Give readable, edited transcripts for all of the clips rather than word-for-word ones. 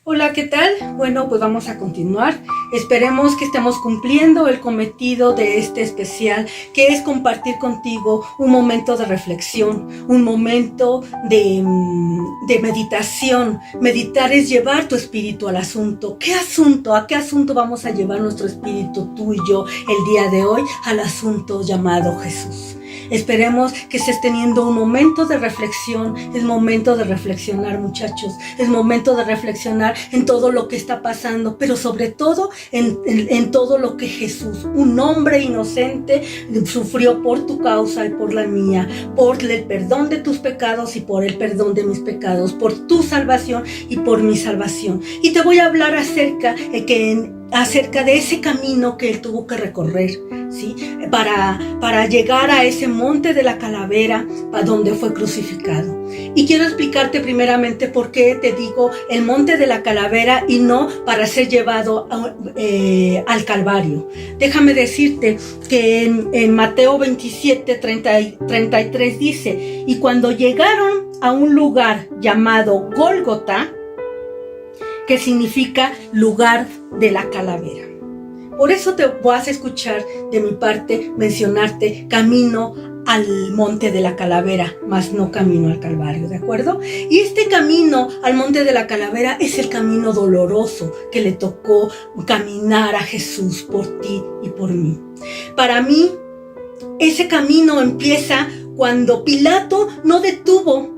Hola, ¿qué tal? Bueno, pues vamos a continuar. Esperemos que estemos cumpliendo el cometido de este especial, que es compartir contigo un momento de reflexión, un momento de meditación. Meditar es llevar tu espíritu al asunto. ¿Qué asunto? ¿A qué asunto vamos a llevar nuestro espíritu, tú y yo, el día de hoy? Al asunto llamado Jesús. Esperemos que estés teniendo un momento de reflexión. Es momento de reflexionar, muchachos. Es momento de reflexionar en todo lo que está pasando, pero sobre todo en todo lo que Jesús, un hombre inocente, sufrió por tu causa y por la mía, por el perdón de tus pecados y por el perdón de mis pecados, por tu salvación y por mi salvación. Y te voy a hablar acerca de ese camino que él tuvo que recorrer, ¿sí? Para llegar a ese monte de la calavera, para donde fue crucificado. Y quiero explicarte primeramente por qué te digo el monte de la calavera y no para ser llevado al Calvario. Déjame decirte que en Mateo 27, 33 dice: y cuando llegaron a un lugar llamado Gólgota, que significa lugar de la calavera. Por eso te vas a escuchar de mi parte mencionarte camino al monte de la calavera, mas no camino al Calvario, ¿de acuerdo? Y este camino al monte de la calavera es el camino doloroso que le tocó caminar a Jesús por ti y por mí. Para mí, ese camino empieza cuando Pilato no detuvo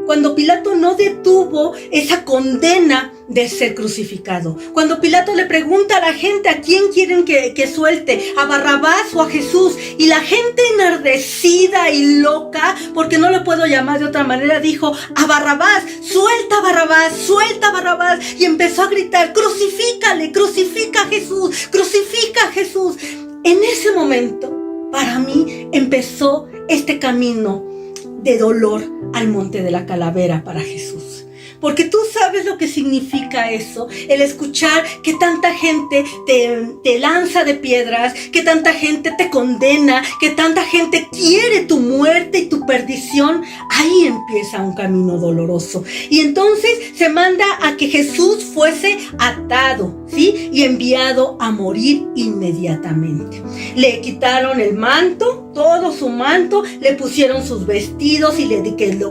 esa condena de ser crucificado. Cuando Pilato le pregunta a la gente a quién quieren que suelte, a Barrabás o a Jesús, y la gente enardecida y loca, porque no lo puedo llamar de otra manera, dijo: a Barrabás, suelta a Barrabás, y empezó a gritar: crucifícale, crucifica a Jesús, crucifica a Jesús. En ese momento, para mí, empezó este camino de dolor al monte de la calavera para Jesús. Porque tú sabes lo que significa eso, el escuchar que tanta gente te lanza de piedras, que tanta gente te condena, que tanta gente quiere tu muerte y tu perdición. Ahí empieza un camino doloroso. Y entonces se manda a que Jesús fuese atado, ¿sí? Y enviado a morir inmediatamente. Le quitaron el manto, todo su manto, le pusieron sus vestidos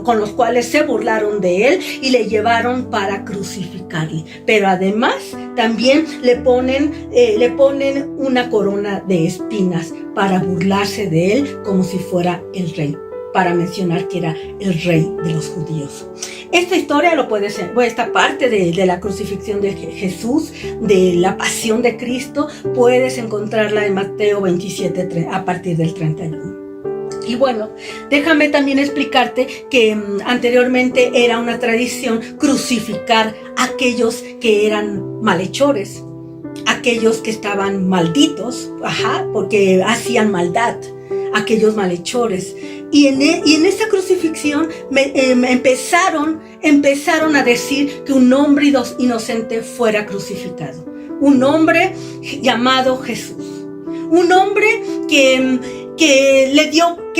con los cuales se burlaron de él y le llevaron para crucificarle. Pero además también le ponen una corona de espinas para burlarse de él como si fuera el rey, para mencionar que era el rey de los judíos. Esta historia esta parte de la crucifixión de Jesús, de la pasión de Cristo, puedes encontrarla en Mateo 27, a partir del 31. Y bueno, déjame también explicarte que anteriormente era una tradición crucificar a aquellos que eran malhechores, aquellos que estaban malditos, porque hacían maldad, aquellos malhechores. Y en esta crucifixión empezaron a decir que un hombre inocente fuera crucificado. Un hombre llamado Jesús. Un hombre que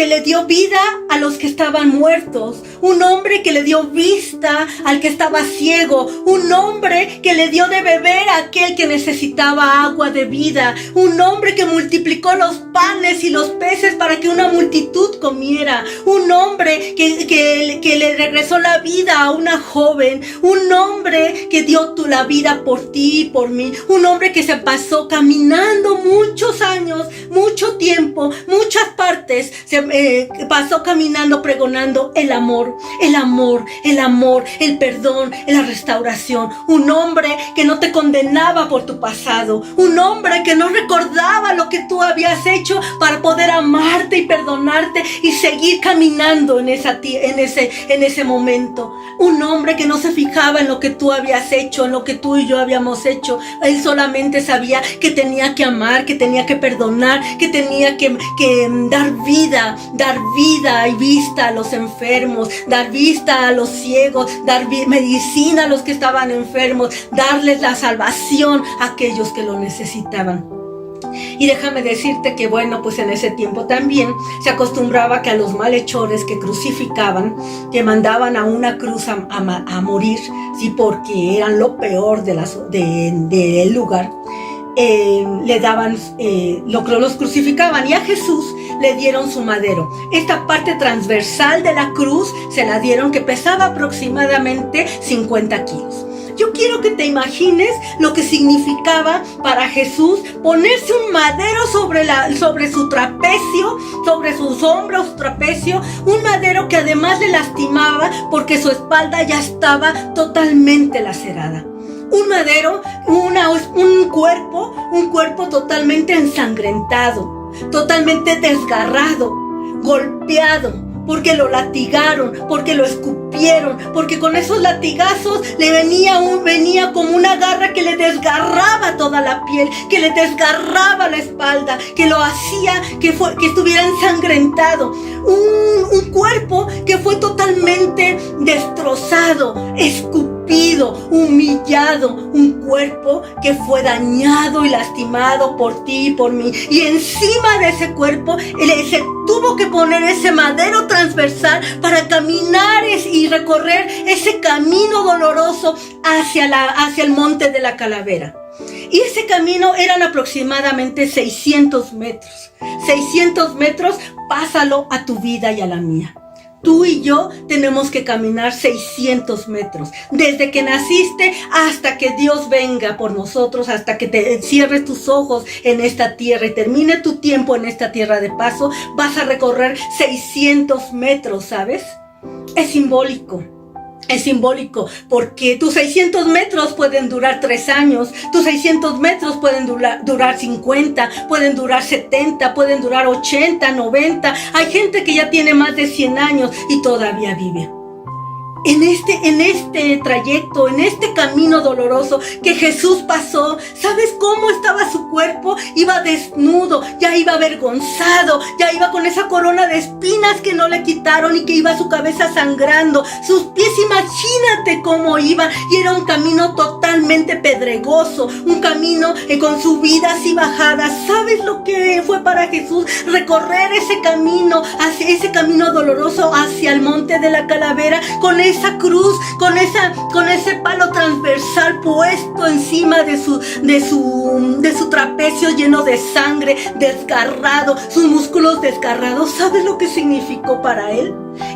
le dio vida a los que estaban muertos. Un hombre que le dio vista al que estaba ciego. Un hombre que le dio de beber a aquel que necesitaba agua de vida. Un hombre que multiplicó los panes y los peces para que una multitud comiera. Un hombre que le regresó la vida a una joven. Un hombre que dio la vida por ti y por mí. Un hombre que se pasó caminando muchos años, mucho tiempo, muchas partes, pasó caminando pregonando el amor, el perdón, la restauración. Un hombre que no te condenaba por tu pasado, un hombre que no recordaba lo que tú habías hecho para poder amarte y perdonarte y seguir caminando en ese momento. Un hombre que no se fijaba en lo que tú habías hecho, en lo que tú y yo habíamos hecho. Él solamente sabía que tenía que amar, que tenía que perdonar, que tenía que dar vida y vista a los enfermos, dar vista a los ciegos, dar medicina a los que estaban enfermos, darles la salvación a aquellos que lo necesitaban. Y déjame decirte que bueno, pues en ese tiempo también se acostumbraba que a los malhechores que crucificaban, que mandaban a una cruz a morir, sí, porque eran lo peor del lugar, le daban, los crucificaban, y a Jesús le dieron su madero. Esta parte transversal de la cruz se la dieron, que pesaba aproximadamente 50 kilos. Yo quiero que te imagines lo que significaba para Jesús ponerse un madero sobre su trapecio, sobre sus hombros, trapecio, un madero que además le lastimaba porque su espalda ya estaba totalmente lacerada. Un madero, un cuerpo totalmente ensangrentado, totalmente desgarrado, golpeado, porque lo latigaron, porque lo escupieron, porque con esos latigazos le venía como una garra que le desgarraba toda la piel, que le desgarraba la espalda, que lo hacía que estuviera ensangrentado. Un cuerpo que fue totalmente destrozado, escupido, humillado, un cuerpo que fue dañado y lastimado por ti y por mí. Y encima de ese cuerpo se tuvo que poner ese madero transversal para caminar y recorrer ese camino doloroso hacia el monte de la calavera. Y ese camino eran aproximadamente 600 metros. 600 metros, pásalo a tu vida y a la mía. Tú y yo tenemos que caminar 600 metros. Desde que naciste hasta que Dios venga por nosotros, hasta que te cierres tus ojos en esta tierra y termine tu tiempo en esta tierra de paso, vas a recorrer 600 metros, ¿sabes? Es simbólico. Es simbólico porque tus 600 metros pueden durar 3 años, tus 600 metros pueden durar 50, pueden durar 70, pueden durar 80, 90. Hay gente que ya tiene más de 100 años y todavía vive. En este trayecto, en este camino doloroso que Jesús pasó, ¿sabes cómo estaba su cuerpo? Iba desnudo, ya iba avergonzado, ya iba con esa corona de espinas que no le quitaron y que iba su cabeza sangrando. Sus pies, imagínate cómo iba, y era un camino totalmente pedregoso, un camino con subidas y bajadas. ¿Sabes lo que fue para Jesús? Recorrer ese camino doloroso hacia el monte de la calavera, con esa cruz, con ese palo transversal puesto encima de su trapecio, lleno de sangre, desgarrado, sus músculos desgarrados. ¿Sabes lo que significó para él?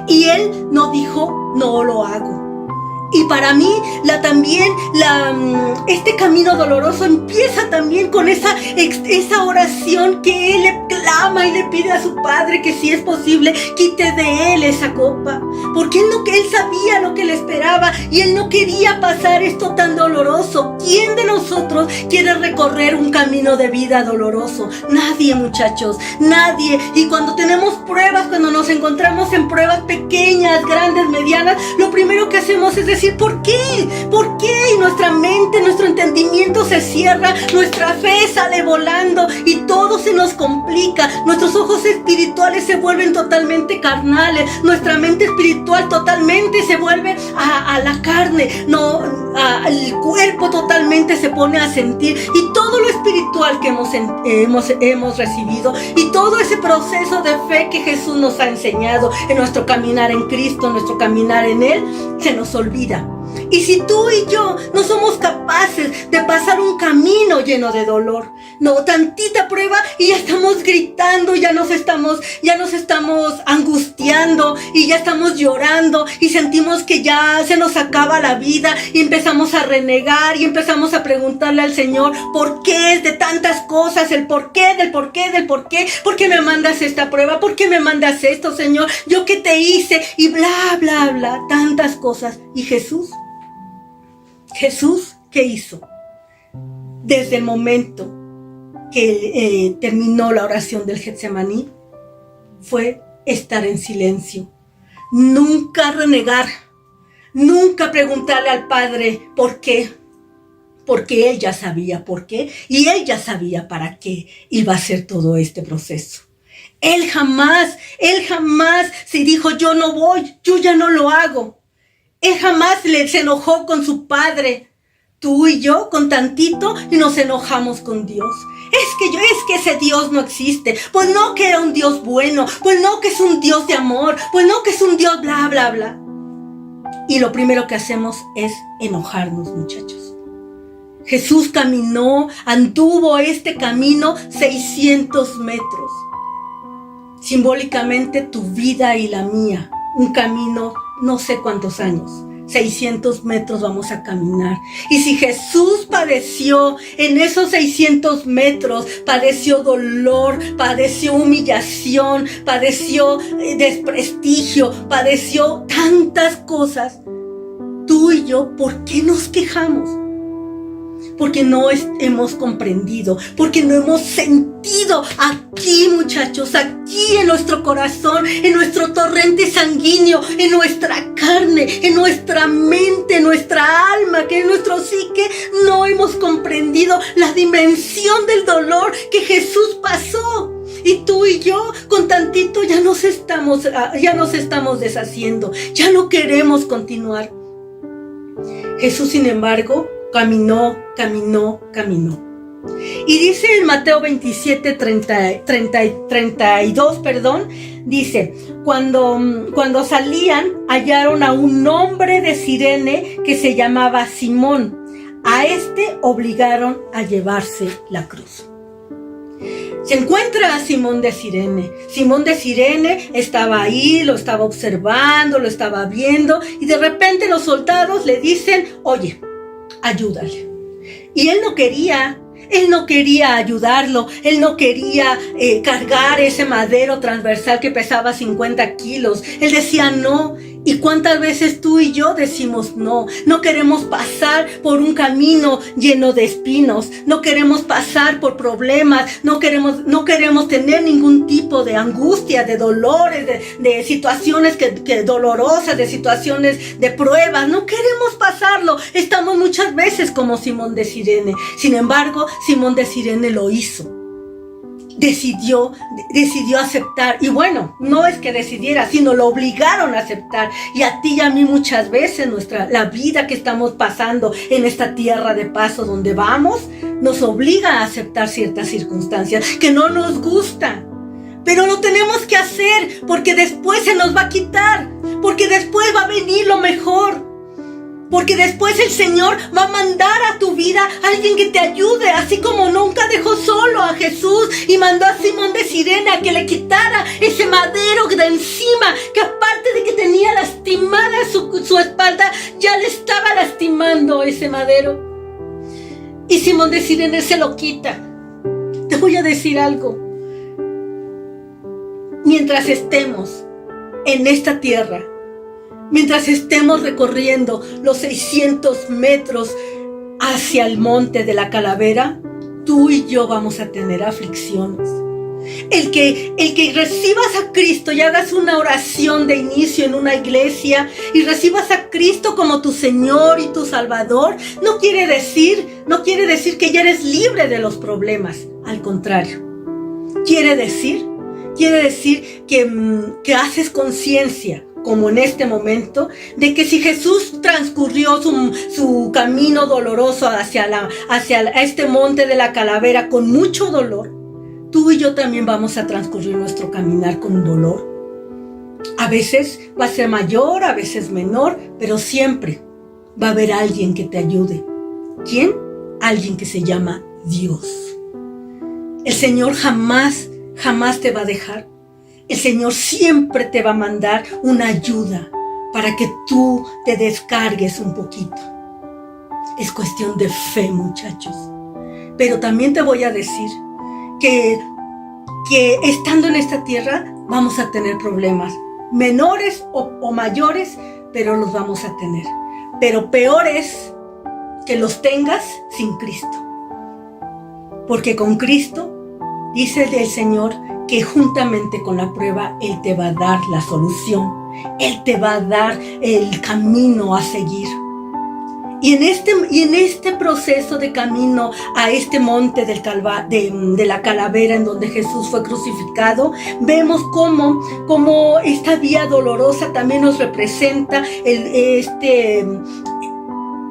Y él no dijo, no lo hago. Y para mí, este camino doloroso empieza también con esa oración que él le clama y le pide a su padre que si es posible, quite de él esa copa. Porque él sabía lo que le esperaba y él no quería pasar esto tan doloroso. ¿Quién de nosotros quiere recorrer un camino de vida doloroso? Nadie, muchachos, nadie. Y cuando tenemos pruebas, cuando nos encontramos en pruebas pequeñas, grandes, medianas, lo primero que hacemos es decir, ¿por qué? ¿Por qué? Y nuestra mente, nuestro entendimiento se cierra, nuestra fe sale volando y todo se nos complica. Nuestros ojos espirituales se vuelven totalmente carnales, nuestra mente espiritual totalmente se vuelve a la carne, el cuerpo totalmente se pone a sentir, y todo lo espiritual que hemos recibido y todo ese proceso de fe que Jesús nos ha enseñado en nuestro caminar en Cristo, en nuestro caminar en Él, se nos olvida. Y si tú y yo no somos capaces de pasar un camino lleno de dolor, tantita prueba y ya estamos gritando, ya nos estamos angustiando y ya estamos llorando y sentimos que ya se nos acaba la vida y empezamos a renegar y empezamos a preguntarle al Señor por qué es de tantas cosas, el por qué, ¿por qué me mandas esta prueba? ¿Por qué me mandas esto, Señor? ¿Yo qué te hice? Y bla, bla, bla, tantas cosas. ¿Y Jesús, qué hizo? Desde el momento que terminó la oración del Getsemaní, fue estar en silencio. Nunca renegar, nunca preguntarle al Padre por qué, porque Él ya sabía por qué y Él ya sabía para qué iba a ser todo este proceso. Él jamás se dijo, yo no voy, yo ya no lo hago. Él jamás se enojó con su Padre. tú y yo con tantito y nos enojamos con Dios. Es que ese Dios no existe. Pues no que era un Dios bueno. Pues no que es un Dios de amor. Pues no que es un Dios bla, bla, bla. Y lo primero que hacemos es enojarnos, muchachos. Jesús anduvo este camino 600 metros. Simbólicamente tu vida y la mía. Un camino no sé cuántos años. 600 metros vamos a caminar. Y si Jesús padeció en esos 600 metros, padeció dolor, padeció humillación, padeció desprestigio, padeció tantas cosas, tú y yo, ¿por qué nos quejamos? Porque no hemos comprendido, porque no hemos sentido aquí, muchachos, aquí en nuestro corazón, en nuestro torrente sanguíneo, en nuestra carne, en nuestra mente, en nuestra alma, que en nuestro psique no hemos comprendido la dimensión del dolor que Jesús pasó. Y tú y yo con tantito ya nos estamos deshaciendo, ya no queremos continuar. Jesús, sin embargo, caminó. Y dice en Mateo 27, 32, dice, cuando salían, hallaron a un hombre de Cirene que se llamaba Simón. A este obligaron a llevarse la cruz. Se encuentra a Simón de Cirene. Simón de Cirene estaba ahí, lo estaba observando, lo estaba viendo, y de repente los soldados le dicen, oye, ayúdale. Y él no quería ayudarlo, él no quería cargar ese madero transversal que pesaba 50 kilos. Él decía no. ¿Y cuántas veces tú y yo decimos no? No queremos pasar por un camino lleno de espinos, no queremos pasar por problemas, no queremos tener ningún tipo de angustia, de dolores, de situaciones que dolorosas, de situaciones de pruebas. No queremos pasarlo. Estamos muchas veces como Simón de Cirene. Sin embargo, Simón de Cirene lo hizo. Decidió aceptar. Y bueno, no es que decidiera, sino lo obligaron a aceptar. Y a ti y a mí muchas veces la vida que estamos pasando en esta tierra de paso donde vamos, nos obliga a aceptar ciertas circunstancias que no nos gustan. Pero lo tenemos que hacer porque después se nos va a quitar, porque después va a venir lo mejor. Porque después el Señor va a mandar a tu vida a alguien que te ayude, así como nunca dejó solo a Jesús y mandó a Simón de Cirene a que le quitara ese madero de encima, que aparte de que tenía lastimada su espalda, ya le estaba lastimando ese madero. Y Simón de Cirene se lo quita. Te voy a decir algo. Mientras estemos en esta tierra, mientras estemos recorriendo los 600 metros hacia el monte de la calavera, tú y yo vamos a tener aflicciones. El que recibas a Cristo y hagas una oración de inicio en una iglesia y recibas a Cristo como tu Señor y tu Salvador, no quiere decir que ya eres libre de los problemas. Al contrario, quiere decir que haces conciencia, como en este momento, de que si Jesús transcurrió su camino doloroso hacia este monte de la calavera con mucho dolor, tú y yo también vamos a transcurrir nuestro caminar con dolor. A veces va a ser mayor, a veces menor, pero siempre va a haber alguien que te ayude. ¿Quién? Alguien que se llama Dios. El Señor jamás te va a dejar. El Señor siempre te va a mandar una ayuda para que tú te descargues un poquito. Es cuestión de fe, muchachos. Pero también te voy a decir que estando en esta tierra vamos a tener problemas, menores o mayores, pero los vamos a tener. Pero peor es que los tengas sin Cristo. Porque con Cristo, dice el Señor, que juntamente con la prueba, Él te va a dar la solución. Él te va a dar el camino a seguir. Y en este proceso de camino a este monte de la calavera en donde Jesús fue crucificado, vemos cómo esta vía dolorosa también nos representa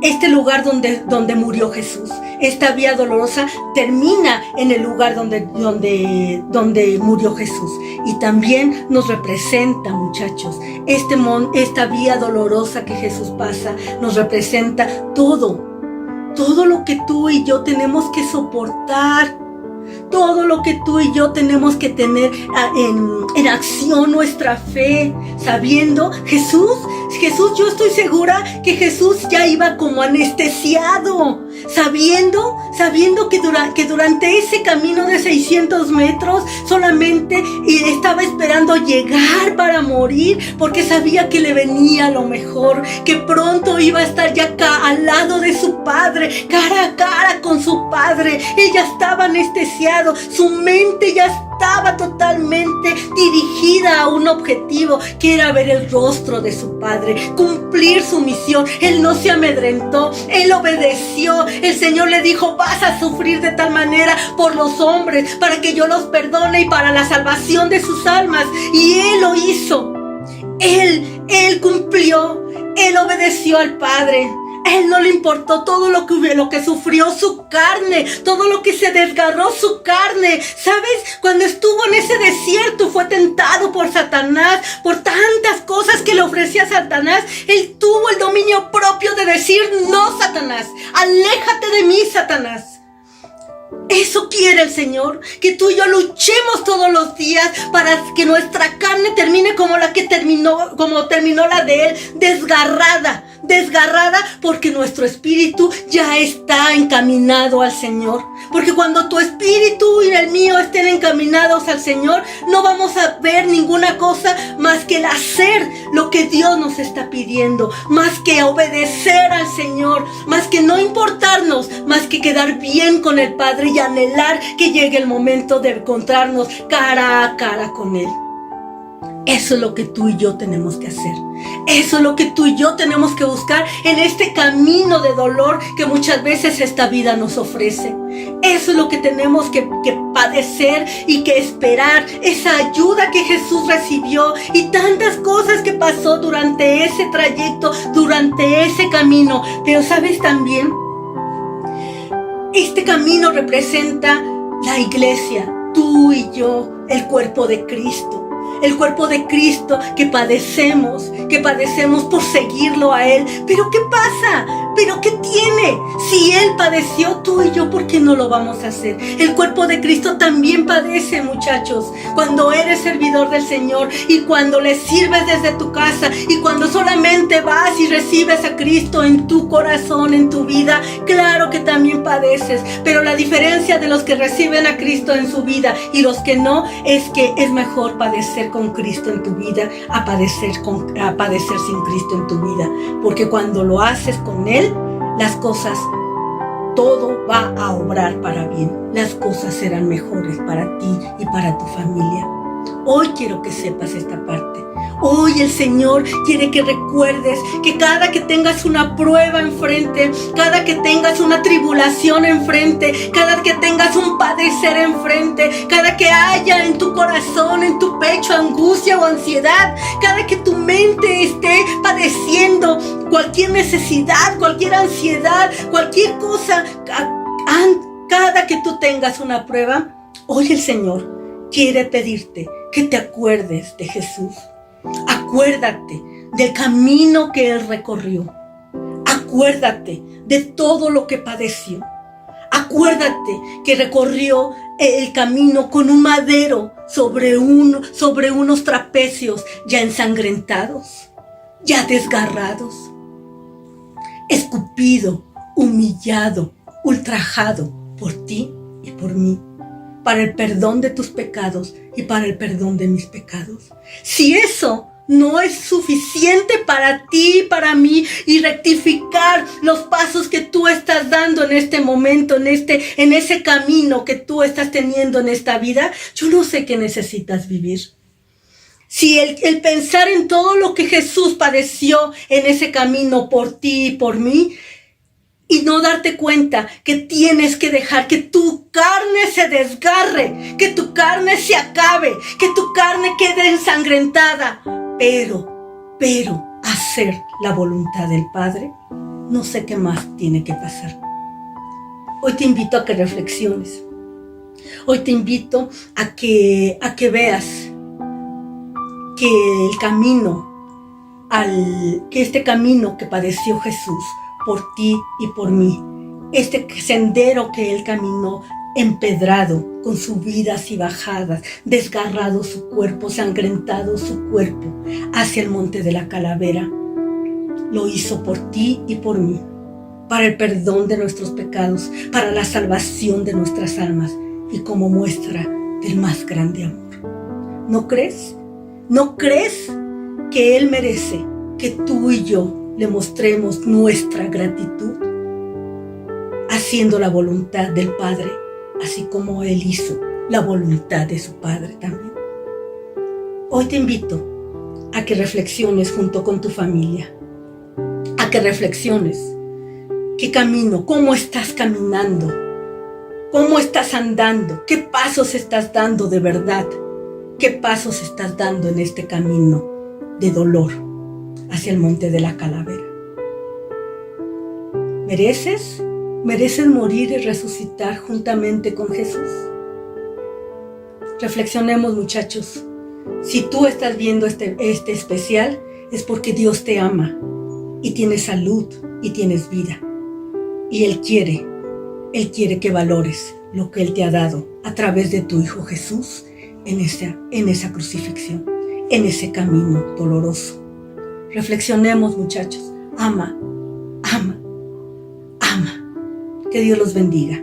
este lugar donde murió Jesús. Esta vía dolorosa termina en el lugar donde murió Jesús. Y también nos representa, muchachos, esta vía dolorosa que Jesús pasa, nos representa todo lo que tú y yo tenemos que soportar. Todo lo que tú y yo tenemos que tener en acción nuestra fe, sabiendo, Jesús, yo estoy segura que Jesús ya iba como anestesiado, sabiendo que durante ese camino de 600 metros solamente estaba esperando llegar para morir, porque sabía que le venía lo mejor, que pronto iba a estar ya acá al lado de su Padre, cara a cara con su Padre. Él ya estaba anestesiado, su mente ya estaba totalmente dirigida a un objetivo, que era ver el rostro de su Padre, cumplir su misión. Él no se amedrentó, él obedeció. El Señor le dijo: vas a sufrir de tal manera por los hombres, para que yo los perdone y para la salvación de sus almas. Y él lo hizo. Él cumplió, él obedeció al Padre. A él no le importó todo lo que sufrió su carne, todo lo que se desgarró su carne. ¿Sabes? Cuando estuvo en ese desierto, fue tentado por Satanás, por tantas cosas que le ofrecía Satanás. Él tuvo el dominio propio de decir: no, Satanás, aléjate de mí, Satanás. Eso quiere el Señor, que tú y yo luchemos todos los días para que nuestra carne termine como terminó la de él, desgarrada, porque nuestro espíritu ya está encaminado al Señor. Porque cuando tu espíritu y el mío estén encaminados al Señor, no vamos a ver ninguna cosa más que el hacer lo que Dios nos está pidiendo, más que obedecer al Señor, más que no importarnos, más que quedar bien con el Padre y anhelar que llegue el momento de encontrarnos cara a cara con Él. Eso es lo que tú y yo tenemos que hacer. Eso es lo que tú y yo tenemos que buscar en este camino de dolor que muchas veces esta vida nos ofrece. Eso es lo que tenemos que padecer y que esperar. Esa ayuda que Jesús recibió y tantas cosas que pasó durante ese trayecto, durante ese camino. Pero sabes también, este camino representa la iglesia, tú y yo, el cuerpo de Cristo. El cuerpo de Cristo que padecemos por seguirlo a Él. ¿Pero qué pasa? ¿Pero qué tiene? Si Él padeció, tú y yo, ¿por qué no lo vamos a hacer? El cuerpo de Cristo también padece, muchachos. Cuando eres servidor del Señor y cuando le sirves desde tu casa y cuando solamente vas y recibes a Cristo en tu corazón, en tu vida, claro que también padeces. Pero la diferencia de los que reciben a Cristo en su vida y los que no, es que es mejor padecer con Cristo en tu vida a padecer sin Cristo en tu vida. Porque cuando lo haces con Él, las cosas, todo va a obrar para bien. Las cosas serán mejores para ti y para tu familia. Hoy quiero que sepas esta parte. Hoy el Señor quiere que recuerdes que cada que tengas una prueba enfrente, cada que tengas una tribulación enfrente, cada que tengas un padecer enfrente, cada que haya en tu corazón, en tu pecho angustia o ansiedad, cada que tu mente esté padeciendo cualquier necesidad, cualquier ansiedad, cualquier cosa, cada que tú tengas una prueba, hoy el Señor quiere pedirte que te acuerdes de Jesús. Acuérdate del camino que Él recorrió. Acuérdate de todo lo que padeció. Acuérdate que recorrió el camino con un madero sobre unos trapecios ya ensangrentados, ya desgarrados, escupido, humillado, ultrajado por ti y por mí, para el perdón de tus pecados y para el perdón de mis pecados. Si eso no es suficiente para ti y para mí, y rectificar los pasos que tú estás dando en este momento, en ese camino que tú estás teniendo en esta vida, yo no sé qué necesitas vivir. Si el pensar en todo lo que Jesús padeció en ese camino por ti y por mí, y no darte cuenta que tienes que dejar que tu carne se desgarre, que tu carne se acabe, que tu carne quede ensangrentada, pero hacer la voluntad del Padre, No sé qué más tiene que pasar. Hoy te invito a que reflexiones. Hoy te invito a que veas que el camino, que este camino que padeció Jesús por ti y por mí, este sendero que Él caminó empedrado, con subidas y bajadas, desgarrado su cuerpo, sangrentado su cuerpo hacia el monte de la calavera, lo hizo por ti y por mí, para el perdón de nuestros pecados, para la salvación de nuestras almas y como muestra del más grande amor. ¿No crees? ¿No crees que Él merece que tú y yo le mostremos nuestra gratitud? Haciendo la voluntad del Padre, así como Él hizo la voluntad de su Padre también. Hoy te invito a que reflexiones junto con tu familia, a que reflexiones qué camino, cómo estás caminando, cómo estás andando, qué pasos estás dando de verdad, qué pasos estás dando en este camino de dolor hacia el monte de la calavera. ¿Mereces morir y resucitar juntamente con Jesús? Reflexionemos, muchachos. Si tú estás viendo este especial, es porque Dios te ama y tienes salud y tienes vida. Y Él quiere que valores lo que Él te ha dado a través de tu Hijo Jesús en esa crucifixión, en ese camino doloroso. Reflexionemos, muchachos. Ama, ama, ama. Que Dios los bendiga.